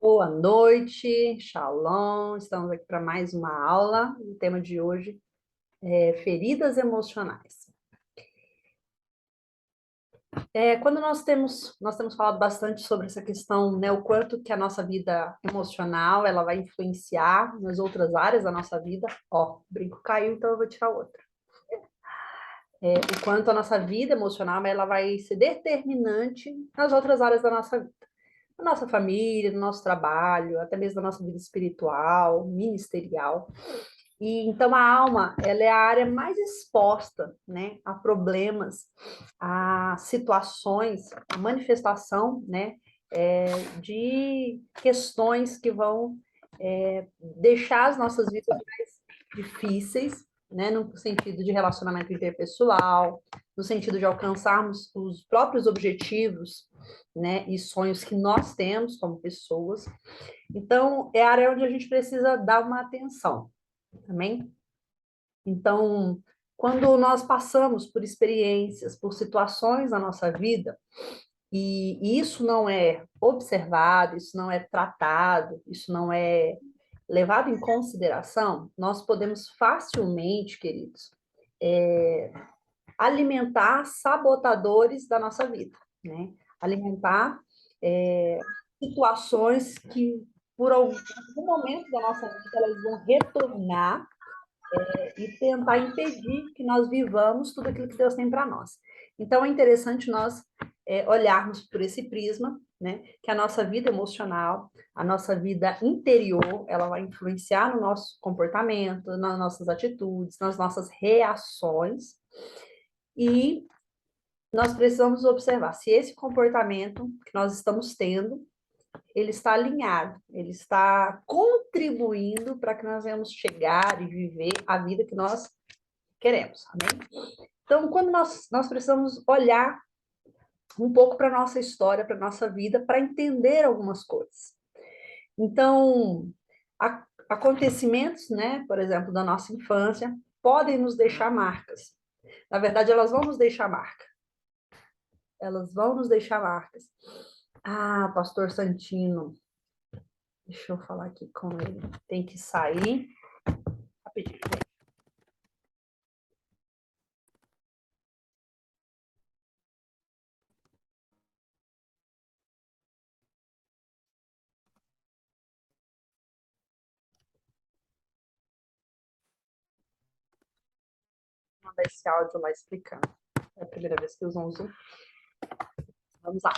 Boa noite, Shalom. Estamos aqui para mais uma aula. O tema de hoje é feridas emocionais. Quando nós temos falado bastante sobre essa questão, né, o quanto que a nossa vida emocional ela vai influenciar nas outras áreas da nossa vida. Ó, o brinco caiu, então eu vou tirar outro. O quanto a nossa vida emocional ela vai ser determinante nas outras áreas da nossa vida. Na nossa família, no nosso trabalho, até mesmo na nossa vida espiritual, ministerial. E então a alma, ela é a área mais exposta, né, a problemas, a situações, a manifestação, né, de questões que vão deixar as nossas vidas mais difíceis, né, no sentido de relacionamento interpessoal, no sentido de alcançarmos os próprios objetivos, né, e sonhos que nós temos como pessoas. Então, é a área onde a gente precisa dar uma atenção. Amém? Então, quando nós passamos por experiências, por situações na nossa vida, e isso não é observado, isso não é tratado, isso não é levado em consideração, nós podemos facilmente, queridos, alimentar sabotadores da nossa vida, né? Alimentar é, situações que, por algum momento da nossa vida, elas vão retornar e tentar impedir que nós vivamos tudo aquilo que Deus tem para nós. Então, é interessante nós olharmos por esse prisma, né? Que a nossa vida emocional, a nossa vida interior, ela vai influenciar no nosso comportamento, nas nossas atitudes, nas nossas reações, e nós precisamos observar se esse comportamento que nós estamos tendo, ele está alinhado, ele está contribuindo para que nós venhamos chegar e viver a vida que nós queremos, amém? Então, quando nós precisamos olhar um pouco para a nossa história, para a nossa vida, para entender algumas coisas. Então, acontecimentos, né, por exemplo, da nossa infância, podem nos deixar marcas. Na verdade, elas vão nos deixar marca. Elas vão nos deixar marcas. Ah, pastor Santino, deixa eu falar aqui com ele. Tem que sair. Rapidinho. Vou mandar esse áudio lá explicando. É a primeira vez que usam o Zoom. Vamos lá.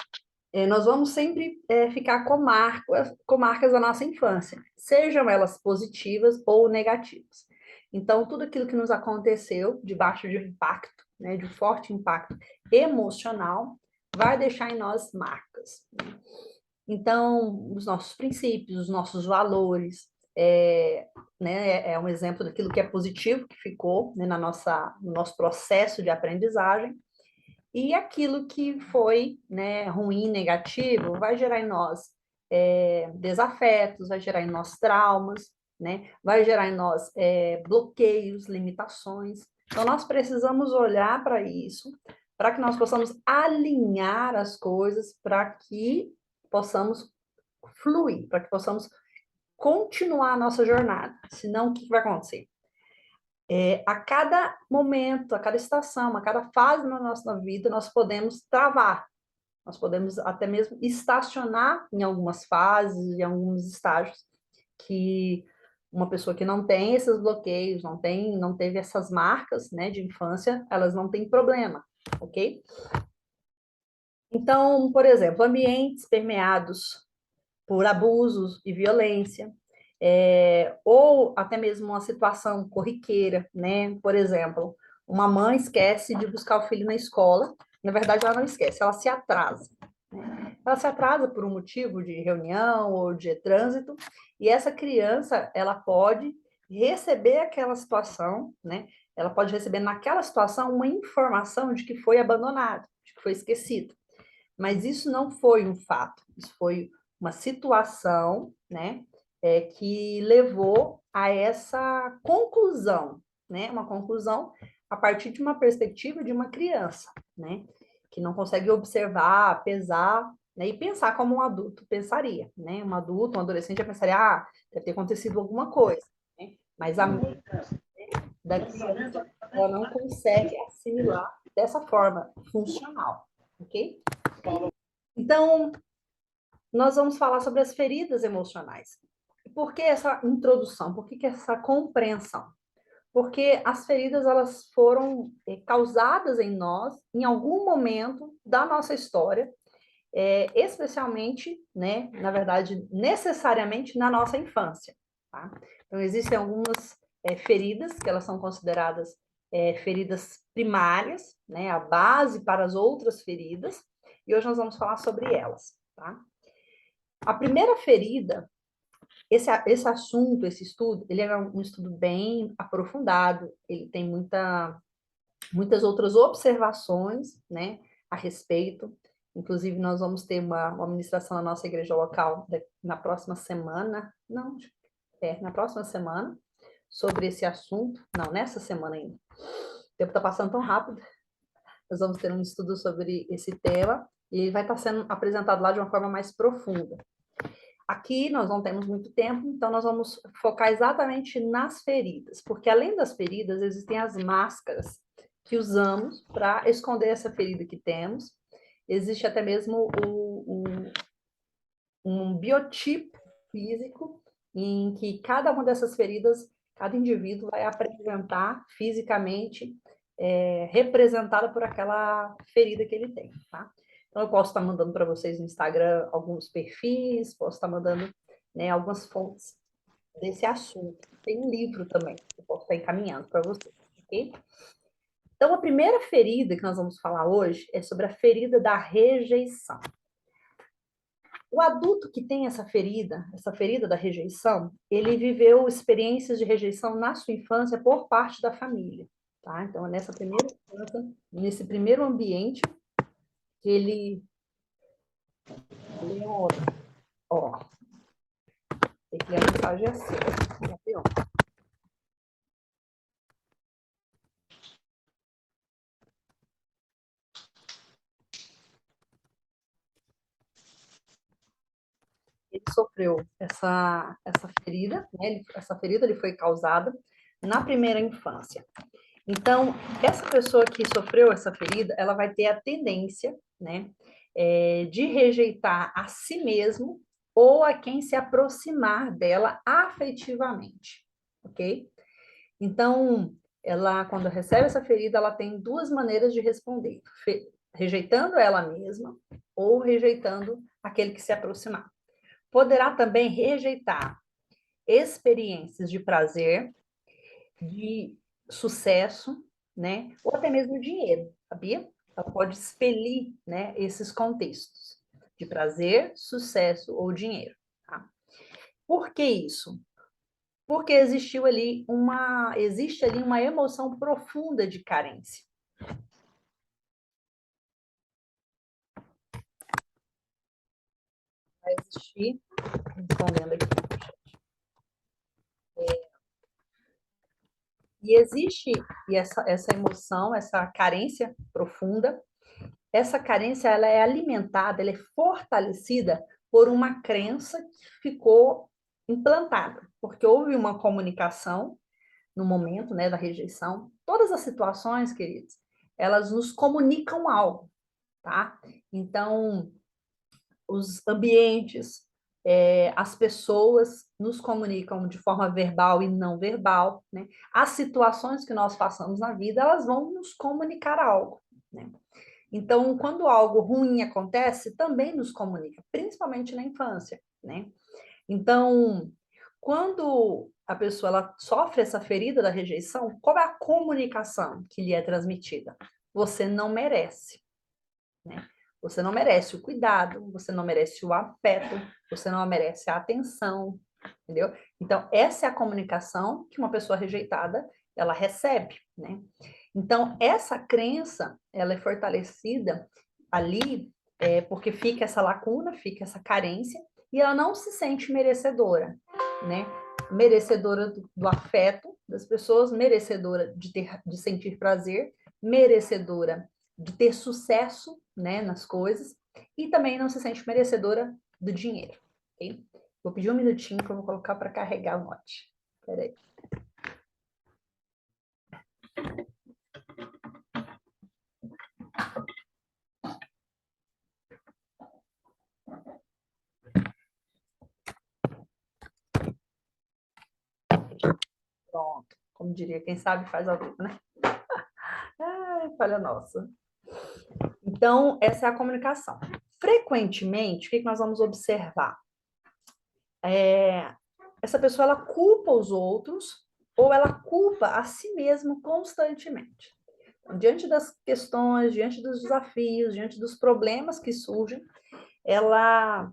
Nós vamos sempre ficar com marcas da nossa infância, sejam elas positivas ou negativas. Então, tudo aquilo que nos aconteceu debaixo de impacto, né, de forte impacto emocional, vai deixar em nós marcas. Então, os nossos princípios, os nossos valores, né, é um exemplo daquilo que é positivo, que ficou, né, no nosso processo de aprendizagem, e aquilo que foi, né, ruim, negativo, vai gerar em nós desafetos, vai gerar em nós traumas, né? Vai gerar em nós bloqueios, limitações. Então, nós precisamos olhar para isso, para que nós possamos alinhar as coisas, para que possamos fluir, para que possamos continuar a nossa jornada. Senão, o que vai acontecer? A cada momento, a cada estação, a cada fase na nossa vida, nós podemos travar, nós podemos até mesmo estacionar em algumas fases, em alguns estágios, que uma pessoa que não tem esses bloqueios, não teve essas marcas, né, de infância, elas não têm problema, ok? Então, por exemplo, ambientes permeados por abusos e violência, ou até mesmo uma situação corriqueira, né? Por exemplo, uma mãe esquece de buscar o filho na escola, na verdade ela não esquece, ela se atrasa. Né? Ela se atrasa por um motivo de reunião ou de trânsito, e essa criança, ela pode receber aquela situação, né? Ela pode receber naquela situação uma informação de que foi abandonado, de que foi esquecido. Mas isso não foi um fato, isso foi uma situação, né, que levou a essa conclusão, né, uma conclusão a partir de uma perspectiva de uma criança, né, que não consegue observar, pesar né? E pensar como um adulto pensaria, né? Um adulto, um adolescente já pensaria, ah, deve ter acontecido alguma coisa, né? Mas a mente da criança, ela não consegue assimilar dessa forma funcional, ok? Então, nós vamos falar sobre as feridas emocionais. Por que essa introdução? Por que essa compreensão? Porque as feridas elas foram causadas em nós em algum momento da nossa história, especialmente, né, na verdade, necessariamente na nossa infância. Tá? Então, existem algumas feridas que elas são consideradas feridas primárias, né, a base para as outras feridas, e hoje nós vamos falar sobre elas. Tá? A primeira ferida, esse assunto, esse estudo, ele é um estudo bem aprofundado, ele tem muitas outras observações, né, a respeito. Inclusive, nós vamos ter uma ministração na nossa igreja local na próxima semana, não, na próxima semana, sobre esse assunto. Não, nessa semana ainda. O tempo está passando tão rápido. Nós vamos ter um estudo sobre esse tema e ele vai estar sendo apresentado lá de uma forma mais profunda. Aqui nós não temos muito tempo, então nós vamos focar exatamente nas feridas, porque além das feridas, existem as máscaras que usamos para esconder essa ferida que temos. Existe até mesmo um biotipo físico em que cada uma dessas feridas, cada indivíduo vai apresentar fisicamente, representada por aquela ferida que ele tem, tá? Então, eu posso estar mandando para vocês no Instagram alguns perfis, posso estar mandando, né, algumas fontes desse assunto. Tem um livro também que eu posso estar encaminhando para vocês, ok? Então, a primeira ferida que nós vamos falar hoje é sobre a ferida da rejeição. O adulto que tem essa ferida da rejeição, ele viveu experiências de rejeição na sua infância por parte da família, tá? Então, é nessa primeira infância, nesse primeiro ambiente que ele ó, tem que ler a mensagem assim, ó. Ele sofreu essa ferida, né? Essa ferida ele foi causada na primeira infância. Então, essa pessoa que sofreu essa ferida, ela vai ter a tendência, né, de rejeitar a si mesmo ou a quem se aproximar dela afetivamente, ok? Então, ela, quando recebe essa ferida, ela tem duas maneiras de responder: rejeitando ela mesma ou rejeitando aquele que se aproximar. Poderá também rejeitar experiências de prazer, de sucesso, né? Ou até mesmo dinheiro, sabia? Ela pode expelir, né, esses contextos de prazer, sucesso ou dinheiro. Tá? Por que isso? Porque existe ali uma emoção profunda de carência. Vai existir, respondendo aqui. E existe essa emoção, essa carência profunda. Essa carência ela é alimentada, ela é fortalecida por uma crença que ficou implantada, porque houve uma comunicação no momento, né, da rejeição. Todas as situações, queridos, elas nos comunicam algo, tá? Então, os ambientes, as pessoas nos comunicam de forma verbal e não verbal, né? As situações que nós passamos na vida, elas vão nos comunicar algo, né? Então, quando algo ruim acontece, também nos comunica, principalmente na infância, né? Então, quando a pessoa ela sofre essa ferida da rejeição, qual é a comunicação que lhe é transmitida? Você não merece, né? Você não merece o cuidado, você não merece o afeto, você não merece a atenção, entendeu? Então, essa é a comunicação que uma pessoa rejeitada, ela recebe, né? Então, essa crença, ela é fortalecida ali, porque fica essa lacuna, fica essa carência, e ela não se sente merecedora, né? Merecedora do afeto das pessoas, merecedora de sentir prazer, merecedora de ter sucesso, né, nas coisas. e também não se sente merecedora do dinheiro, ok? Vou pedir um minutinho que eu vou colocar para carregar o note. Peraí. Pronto. Como diria, quem sabe faz ao vivo, né? Ai, falha nossa. Então, essa é a comunicação. Frequentemente, o que nós vamos observar? Essa pessoa, ela culpa os outros ou ela culpa a si mesma constantemente. Então, diante das questões, diante dos desafios, diante dos problemas que surgem, ela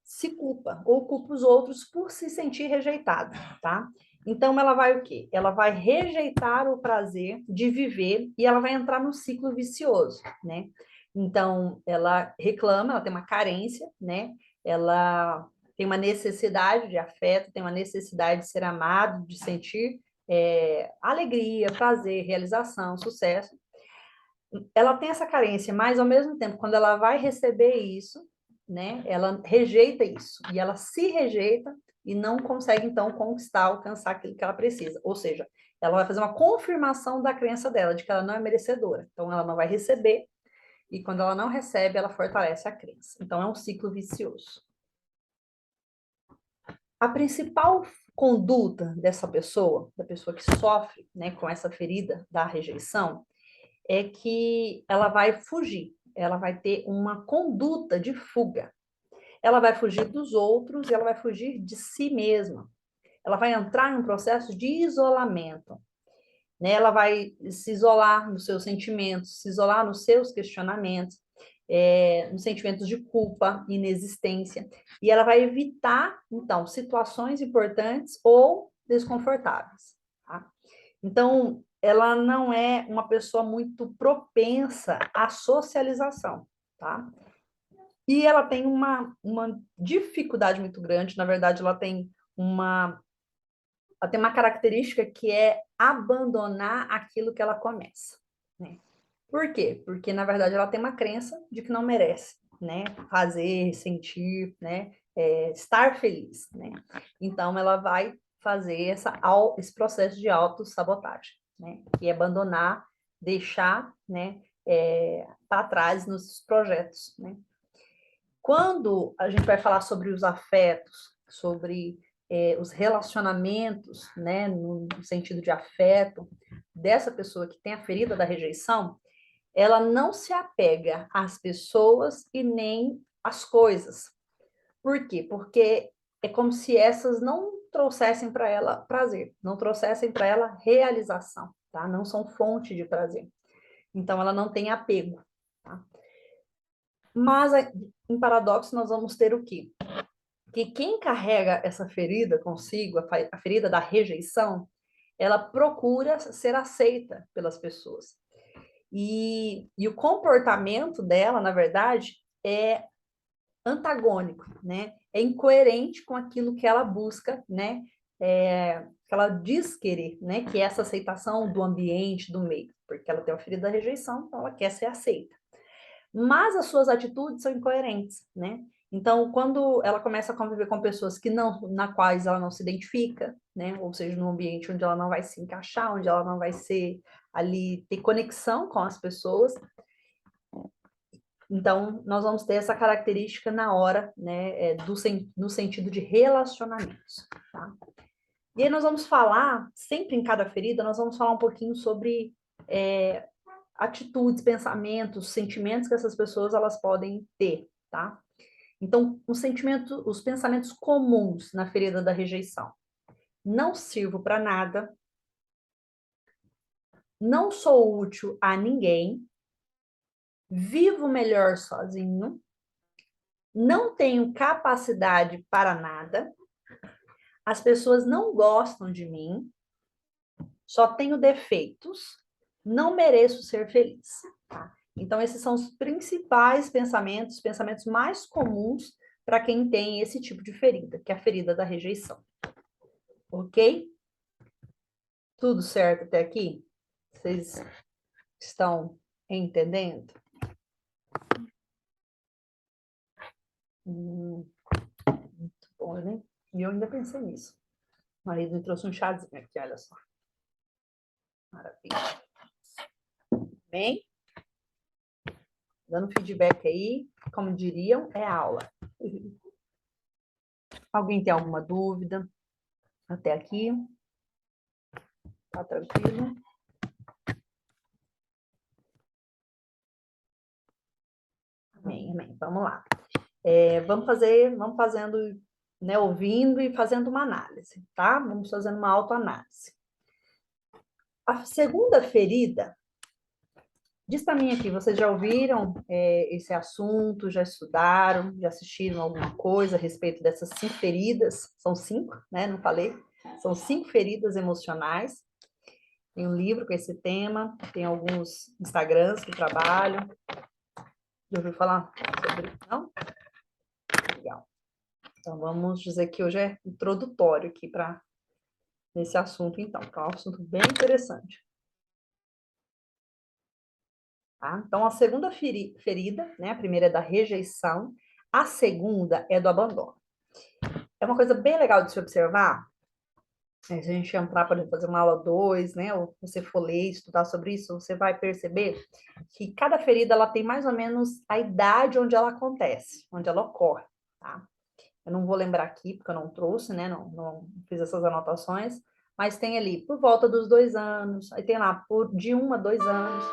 se culpa ou culpa os outros por se sentir rejeitada, tá? Então ela vai o quê? Ela vai rejeitar o prazer de viver e ela vai entrar num ciclo vicioso, né? Então ela reclama, ela tem uma carência, né? Ela tem uma necessidade de afeto, tem uma necessidade de ser amado, de sentir alegria, prazer, realização, sucesso. Ela tem essa carência, mas ao mesmo tempo, quando ela vai receber isso, né, ela rejeita isso e ela se rejeita e não consegue então conquistar, alcançar aquilo que ela precisa. Ou seja, ela vai fazer uma confirmação da crença dela de que ela não é merecedora. Então ela não vai receber e quando ela não recebe, ela fortalece a crença. Então é um ciclo vicioso. A principal conduta dessa pessoa, da pessoa que sofre, né, com essa ferida da rejeição, é que ela vai fugir, ela vai ter uma conduta de fuga. Ela vai fugir dos outros e ela vai fugir de si mesma. Ela vai entrar em um processo de isolamento. Né? Ela vai se isolar nos seus sentimentos, se isolar nos seus questionamentos, nos sentimentos de culpa, inexistência. E ela vai evitar, então, situações importantes ou desconfortáveis. Tá? Então, ela não é uma pessoa muito propensa à socialização, tá? E ela tem uma dificuldade muito grande, na verdade, ela tem uma característica que é abandonar aquilo que ela começa, né? Por quê? Porque, na verdade, ela tem uma crença de que não merece, né? Fazer, sentir, né? Estar feliz, né? Então, ela vai fazer esse processo de autossabotagem, né? E abandonar, deixar, né? Para trás nos projetos, né? Quando a gente vai falar sobre os afetos, sobre os relacionamentos, né, no sentido de afeto, dessa pessoa que tem a ferida da rejeição, ela não se apega às pessoas e nem às coisas. Por quê? Porque é como se essas não trouxessem para ela prazer, não trouxessem para ela realização, tá? Não são fonte de prazer. Então, ela não tem apego, tá? Mas, em paradoxo, nós vamos ter o quê? Que quem carrega essa ferida consigo, a ferida da rejeição, ela procura ser aceita pelas pessoas. E o comportamento dela, na verdade, é antagônico, né? É incoerente com aquilo que ela busca, né? Que ela diz querer, né? Que é essa aceitação do ambiente, do meio, porque ela tem uma ferida da rejeição, então ela quer ser aceita. Mas as suas atitudes são incoerentes, né? Então, quando ela começa a conviver com pessoas que não, na quais ela não se identifica, né? Ou seja, num ambiente onde ela não vai se encaixar, onde ela não vai ser ali ter conexão com as pessoas, então nós vamos ter essa característica na hora, né? No sentido de relacionamentos, tá? E aí nós vamos falar, sempre em cada ferida, nós vamos falar um pouquinho sobre atitudes, pensamentos, sentimentos que essas pessoas elas podem ter, tá? Então, os pensamentos comuns na ferida da rejeição. Não sirvo para nada, não sou útil a ninguém, vivo melhor sozinho, não tenho capacidade para nada, as pessoas não gostam de mim, só tenho defeitos, não mereço ser feliz. Tá? Então, esses são os principais pensamentos mais comuns para quem tem esse tipo de ferida, que é a ferida da rejeição. Ok? Tudo certo até aqui? Vocês estão entendendo? Muito bom, né? E eu ainda pensei nisso. O marido me trouxe um chazinho aqui, olha só. Maravilha. Bem, dando feedback aí, como diriam, é aula. Alguém tem alguma dúvida até aqui? Tá tranquilo? Amém, amém. Vamos lá. Vamos fazendo, né, ouvindo e fazendo uma análise, tá? Vamos fazendo uma autoanálise. A segunda ferida, diz para mim aqui, vocês já ouviram esse assunto, já estudaram, já assistiram alguma coisa a respeito dessas 5 feridas? São 5, né? Não falei? São 5 feridas emocionais. Tem um livro com esse tema, tem alguns Instagrams que trabalham. Já ouviu falar sobre isso? Não? Legal. Então, vamos dizer que hoje é introdutório aqui para nesse assunto, então, que é um assunto bem interessante. Tá? Então, a segunda ferida, né? A primeira é da rejeição, a segunda é do abandono. É uma coisa bem legal de se observar, se a gente entrar para fazer uma aula 2, né? Ou você for ler, estudar sobre isso, você vai perceber que cada ferida ela tem mais ou menos a idade onde ela acontece, onde ela ocorre, tá? Eu não vou lembrar aqui, porque eu não trouxe, né? Não fiz essas anotações, mas tem ali por volta dos 2 anos, aí tem lá de 1 a 2 anos,